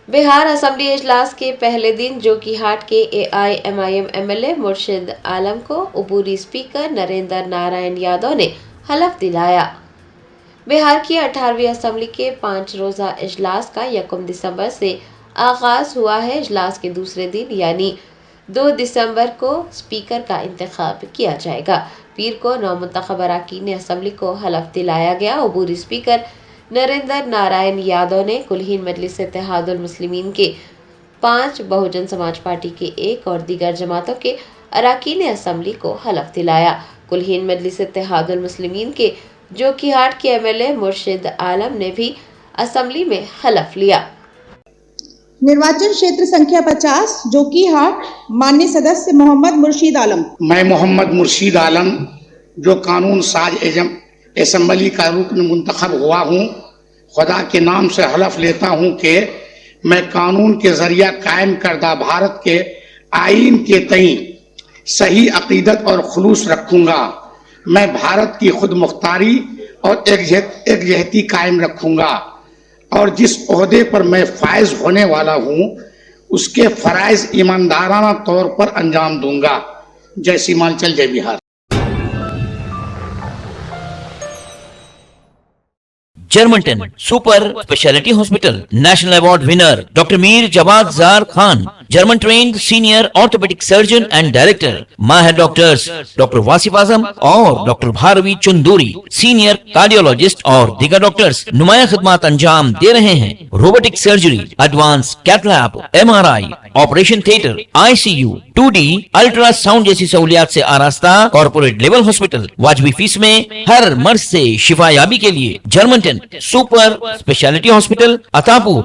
Bihar assembly इजलास के पहले दिन जोकीहाट के AIMIM MLA मुर्शिद आलम को अबूरी स्पीकर नरेंद्र नारायण यादव ने हलफ दिलाया। बिहार की 18वीं असेंबली के 5 रोजा इजलास का 1 दिसंबर से आगाज हुआ है। इजलास के दूसरे दिन यानी 2 दिसंबर को स्पीकर का इंतखाब किया जाएगा। पीर को नौमुंतखब अरकान असेंबली को हलफ दिलाया गया। अबूरी स्पीकर नरेंद्र नारायण यादव ने कुल-हिंद मजलिस इत्तेहादुल मुस्लिमीन के 5, बहुजन समाज पार्टी के 1 और दीगर जमातों के अरकान असेंबली को हलफ दिलाया। कुल-हिंद मजलिस इत्तेहादुल मुस्लिमीन के जोकीहाट के MLA मुर्शिद आलम ने भी असेंबली में हलफ लिया। निर्वाचन क्षेत्र संख्या 50 जोकीहाट, माननीय सदस्य मोहम्मद मुर्शीद आलम। मैं मोहम्मद मुर्शीद आलम जो कानून साज असेंबली का रुकन मुंतखब हुआ हूँ, खुदा के नाम से हलफ लेता हूँ कि मैं कानून के जरिए कायम करदा भारत के आईन के तई सही अकीदत और खुलूस रखूंगा। मैं भारत की खुद मुख्तारी और एकजहती कायम रखूंगा और जिस ओहदे पर मैं फायज होने वाला हूँ उसके फराइज ईमानदाराना तौर पर अंजाम दूंगा। जय सीमांचल, जय Bihar. Germanton super speciality hospital, national award winner doctor Mir Jawad Zar Khan, German trained senior orthopaedic surgeon and director, माहिर डॉक्टर्स डॉक्टर वासिफ आजम और doctor Bharvi Chanduri, senior cardiologist और दीगर डॉक्टर्स नुमाया खिदमत अंजाम दे रहे हैं। Robotic surgery, advance cath lab, MRI, operation theatre, ICU, 2D ultrasound जैसी सहूलियात से आरास्ता कॉर्पोरेट लेवल हॉस्पिटल, वाजबी फीस में हर मर्ज से शिफायाबी के लिए Germanton super speciality hospital, Attapur.